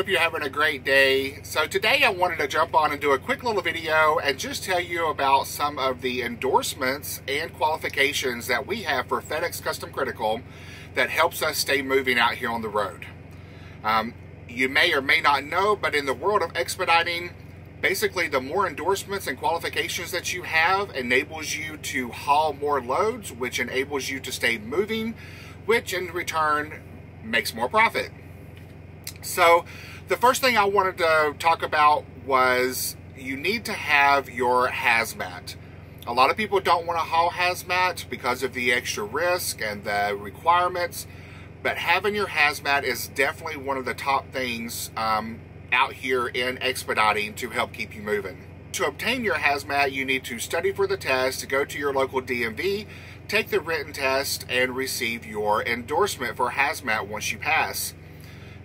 hope you're having a great day. So today I wanted to jump on and do a quick little video and just tell you about some of the endorsements and qualifications that we have for FedEx Custom Critical that helps us stay moving out here on the road. You may or may not know, but in the world of expediting, basically the more endorsements and qualifications that you have enables you to haul more loads, which enables you to stay moving, which in return makes more profit. So the first thing I wanted to talk about was you need to have your hazmat. A lot of people don't want to haul hazmat because of the extra risk and the requirements, but having your hazmat is definitely one of the top things out here in expediting to help keep you moving. To obtain your hazmat, you need to study for the test, go to your local DMV, take the written test, and receive your endorsement for hazmat once you pass.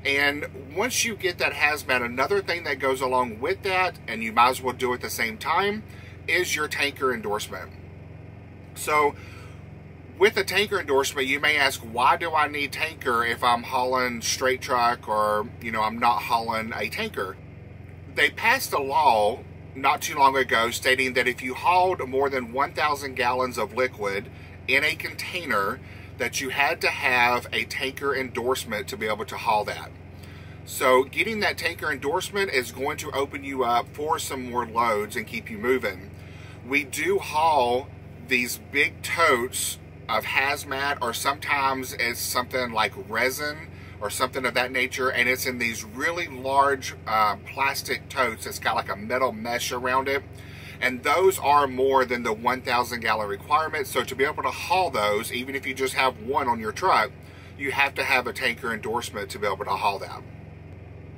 And once you get that hazmat, another thing that goes along with that, and you might as well do it at the same time, is your tanker endorsement. So with a tanker endorsement, you may ask, why do I need tanker if I'm hauling straight truck or, I'm not hauling a tanker? They passed a law not too long ago stating that if you hauled more than 1,000 gallons of liquid in a container, that you had to have a tanker endorsement to be able to haul that. So getting that tanker endorsement is going to open you up for some more loads and keep you moving. We do haul these big totes of hazmat, or sometimes it's something like resin or something of that nature, and it's in these really large plastic totes. It's got like a metal mesh around it, and those are more than the 1,000 gallon requirement. So to be able to haul those, even if you just have one on your truck, you have to have a tanker endorsement to be able to haul that.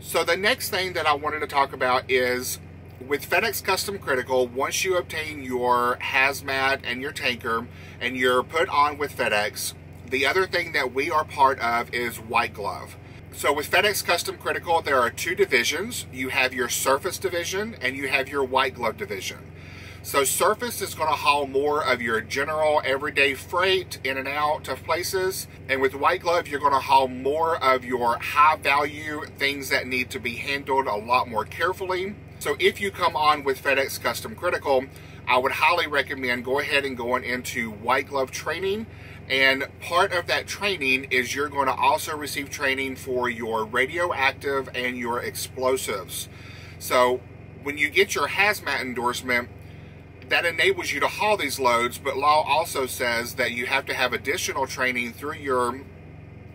So the next thing that I wanted to talk about is with FedEx Custom Critical, once you obtain your hazmat and your tanker and you're put on with FedEx, the other thing that we are part of is white glove. So with FedEx Custom Critical, there are two divisions. You have your surface division and you have your white glove division. So surface is going to haul more of your general everyday freight in and out of places. And with white glove, you're going to haul more of your high value things that need to be handled a lot more carefully. So if you come on with FedEx Custom Critical, I would highly recommend go ahead and going into white glove training. And part of that training is you're going to also receive training for your radioactive and your explosives. So when you get your hazmat endorsement, that enables you to haul these loads, but law also says that you have to have additional training through your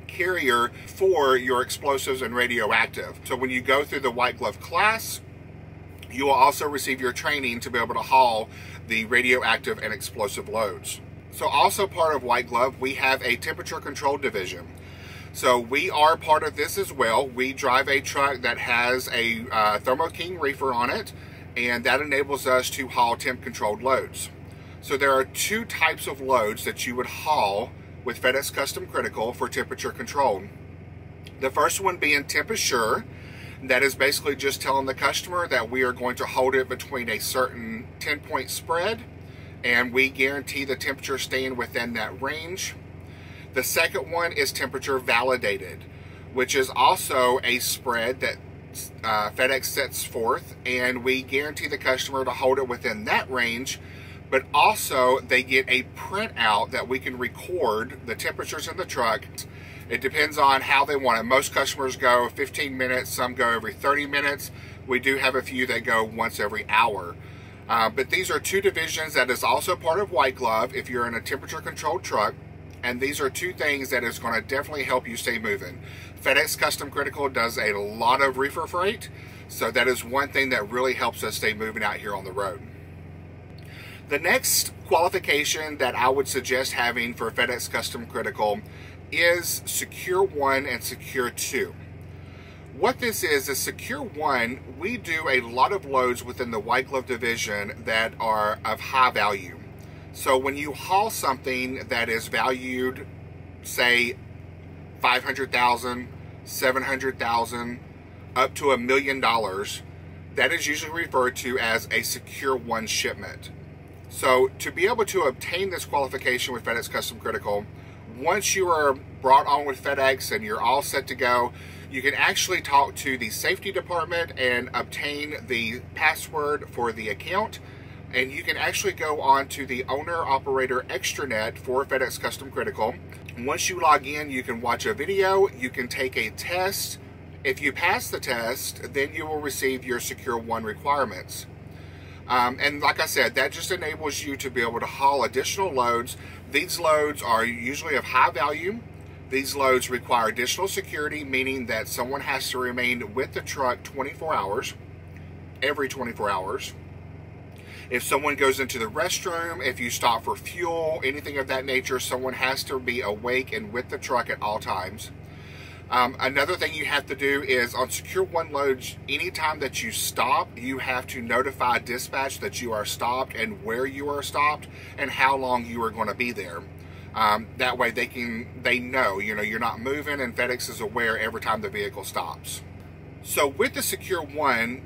carrier for your explosives and radioactive. So when you go through the white glove class, you will also receive your training to be able to haul the radioactive and explosive loads. So also part of white glove, we have a temperature control division. So we are part of this as well. We drive a truck that has a Thermo King reefer on it, and that enables us to haul temp controlled loads. So there are two types of loads that you would haul with FedEx Custom Critical for temperature control. The first one being Temp Assure. That is basically just telling the customer that we are going to hold it between a certain 10-point spread, and we guarantee the temperature staying within that range. The second one is Temperature Validated, which is also a spread that FedEx sets forth, and we guarantee the customer to hold it within that range, but also they get a printout that we can record the temperatures in the truck. It depends on how they want it. Most customers go 15 minutes, some go every 30 minutes. We do have a few that go once every hour. But these are two divisions that is also part of white glove if you're in a temperature controlled truck. And these are two things that is going to definitely help you stay moving. FedEx Custom Critical does a lot of reefer freight, so that is one thing that really helps us stay moving out here on the road. The next qualification that I would suggest having for FedEx Custom Critical is Secure 1 and Secure 2. What this is Secure 1, we do a lot of loads within the white glove division that are of high value. So when you haul something that is valued, say, $500,000, $700,000, up to $1 million, that is usually referred to as a Secure 1 shipment. So to be able to obtain this qualification with FedEx Custom Critical, once you are brought on with FedEx and you're all set to go, you can actually talk to the safety department and obtain the password for the account. And you can actually go on to the owner-operator extranet for FedEx Custom Critical. Once you log in, you can watch a video, you can take a test. If you pass the test, then you will receive your Secure One requirements. And like I said, that just enables you to be able to haul additional loads. These loads are usually of high value. These loads require additional security, meaning that someone has to remain with the truck 24 hours, every 24 hours. If someone goes into the restroom, if you stop for fuel, anything of that nature, someone has to be awake and with the truck at all times. Another thing you have to do is on Secure One loads, anytime that you stop, you have to notify dispatch that you are stopped and where you are stopped and how long you are going to be there. That way they know, you're not moving, and FedEx is aware every time the vehicle stops. So with the Secure One,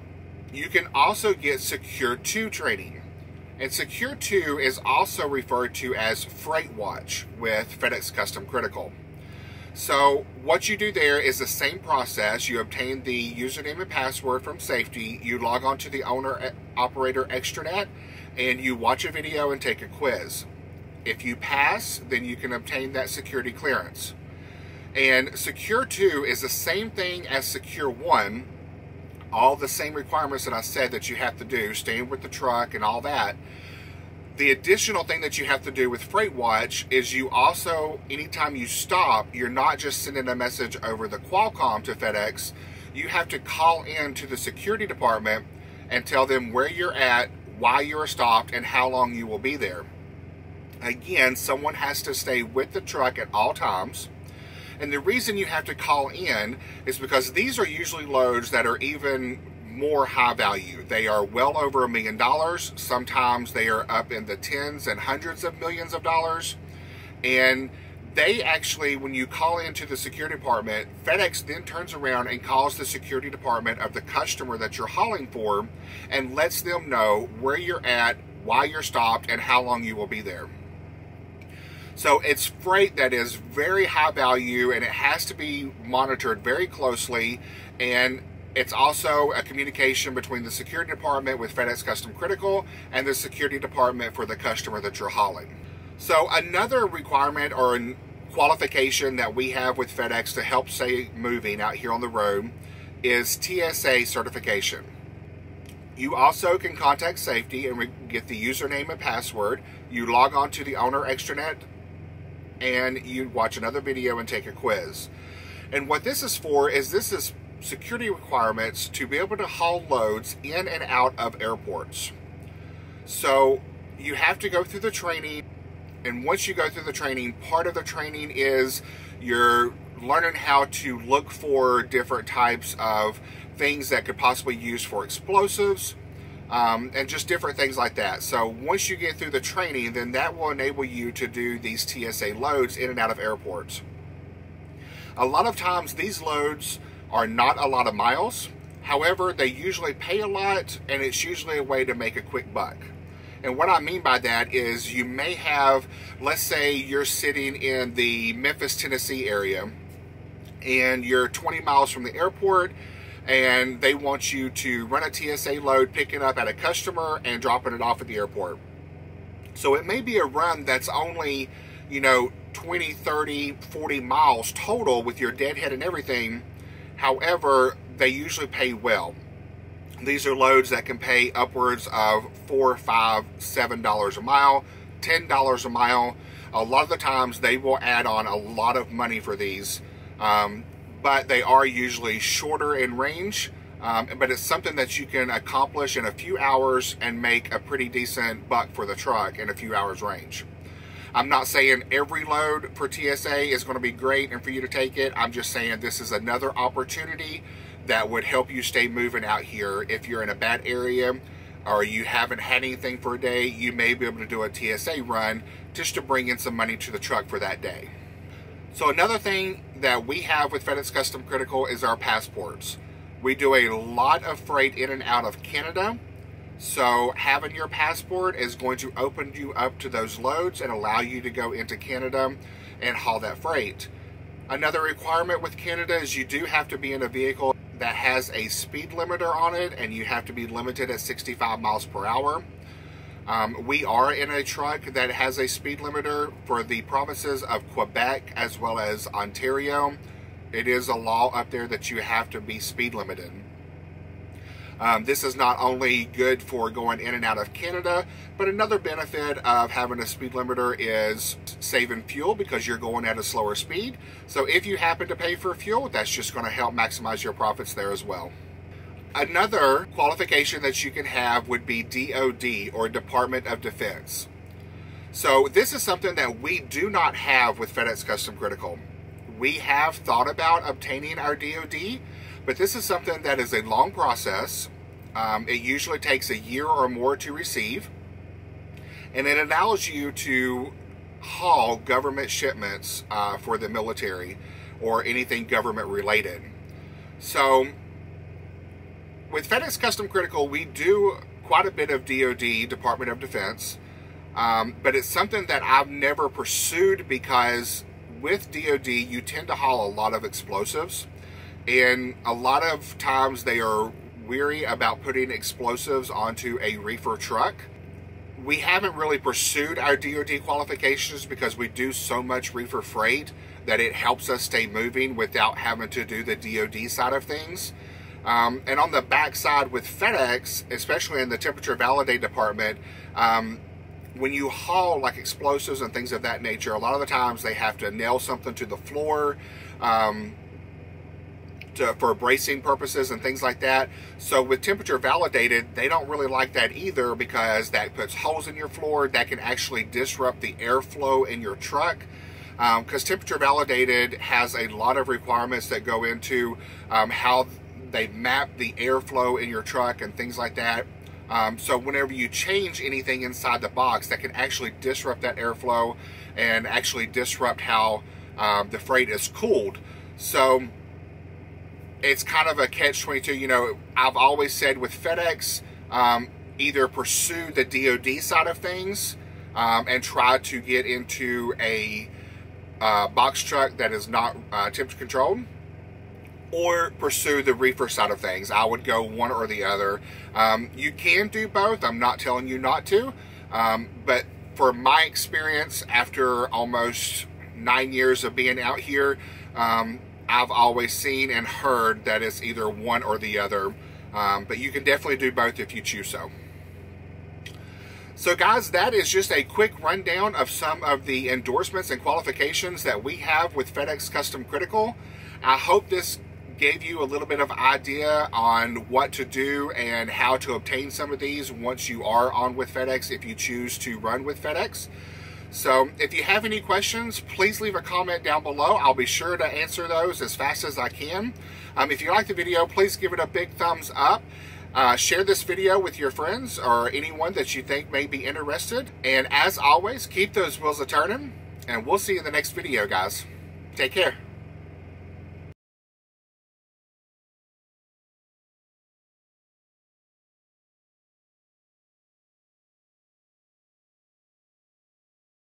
you can also get Secure 2 training. And Secure 2 is also referred to as Freight Watch with FedEx Custom Critical. So what you do there is the same process. You obtain the username and password from safety, you log on to the owner-operator extranet, and you watch a video and take a quiz. If you pass, then you can obtain that security clearance. And Secure 2 is the same thing as Secure 1. All the same requirements that I said that you have to do, staying with the truck and all that. The additional thing that you have to do with Freight Watch is you also, anytime you stop, you're not just sending a message over the Qualcomm to FedEx. You have to call in to the security department and tell them where you're at, why you're stopped, and how long you will be there. Again, someone has to stay with the truck at all times. And the reason you have to call in is because these are usually loads that are even more high value. They are well over $1 million. Sometimes they are up in the tens and hundreds of millions of dollars. And they actually, when you call into the security department, FedEx then turns around and calls the security department of the customer that you're hauling for and lets them know where you're at, why you're stopped, and how long you will be there. So it's freight that is very high value, and it has to be monitored very closely. And it's also a communication between the security department with FedEx Custom Critical and the security department for the customer that you're hauling. So another requirement or qualification that we have with FedEx to help stay moving out here on the road is Tsa Certification. You also can contact safety and get the username and password. You log on to the owner extranet and you watch another video and take a quiz. And what this is for is this is security requirements to be able to haul loads in and out of airports. So you have to go through the training, and once you go through the training, part of the training is you're learning how to look for different types of things that could possibly use for explosives, and just different things like that. So once you get through the training, then that will enable you to do these TSA loads in and out of airports. A lot of times these loads are not a lot of miles. However, they usually pay a lot, and it's usually a way to make a quick buck. And what I mean by that is you may have, let's say you're sitting in the Memphis, Tennessee area, and you're 20 miles from the airport, and they want you to run a TSA load, pick it up at a customer and dropping it off at the airport. So it may be a run that's only, 20, 30, 40 miles total with your deadhead and everything. However, they usually pay well. These are loads that can pay upwards of $4, $5, $7 a mile, $10 a mile. A lot of the times they will add on a lot of money for these. But they are usually shorter in range, but it's something that you can accomplish in a few hours and make a pretty decent buck for the truck in a few hours range. I'm not saying every load for TSA is going to be great and for you to take it. I'm just saying this is another opportunity that would help you stay moving out here. If you're in a bad area or you haven't had anything for a day, you may be able to do a TSA run just to bring in some money to the truck for that day. So another thing that we have with FedEx Custom Critical is our passports. We do a lot of freight in and out of Canada. So having your passport is going to open you up to those loads and allow you to go into Canada and haul that freight. Another requirement with Canada is you do have to be in a vehicle that has a speed limiter on it, and you have to be limited at 65 miles per hour. We are in a truck that has a speed limiter for the provinces of Quebec as well as Ontario. It is a law up there that you have to be speed limited. This is not only good for going in and out of Canada, but another benefit of having a speed limiter is saving fuel because you're going at a slower speed. So if you happen to pay for fuel, that's just going to help maximize your profits there as well. Another qualification that you can have would be DOD, or Department of Defense. So this is something that we do not have with FedEx Custom Critical. We have thought about obtaining our DOD, but this is something that is a long process. It usually takes a year or more to receive, and it allows you to haul government shipments for the military or anything government related. So with FedEx Custom Critical, we do quite a bit of DOD, Department of Defense, but it's something that I've never pursued because with DOD, you tend to haul a lot of explosives, and a lot of times they are weary about putting explosives onto a reefer truck. We haven't really pursued our DOD qualifications because we do so much reefer freight that it helps us stay moving without having to do the DOD side of things. And on the back side with FedEx, especially in the temperature validate department, when you haul like explosives and things of that nature, a lot of the times they have to nail something to the floor for bracing purposes and things like that. So with temperature validated, they don't really like that either because that puts holes in your floor that can actually disrupt the airflow in your truck. Because temperature validated has a lot of requirements that go into how they map the airflow in your truck and things like that. So whenever you change anything inside the box, that can actually disrupt that airflow and actually disrupt how the freight is cooled. So it's kind of a catch-22. You know, I've always said with FedEx, either pursue the DOD side of things and try to get into a box truck that is not temperature controlled, or pursue the reefer side of things. I would go one or the other. You can do both. I'm not telling you not to. But for my experience, after almost 9 years of being out here, I've always seen and heard that it's either one or the other. But you can definitely do both if you choose so. So guys, that is just a quick rundown of some of the endorsements and qualifications that we have with FedEx Custom Critical. I hope this gave you a little bit of idea on what to do and how to obtain some of these once you are on with FedEx, if you choose to run with FedEx. So if you have any questions, please leave a comment down below. I'll be sure to answer those as fast as I can. If you like the video, please give it a big thumbs up. Share this video with your friends or anyone that you think may be interested. And as always, keep those wheels a-turning, and we'll see you in the next video, guys. Take care.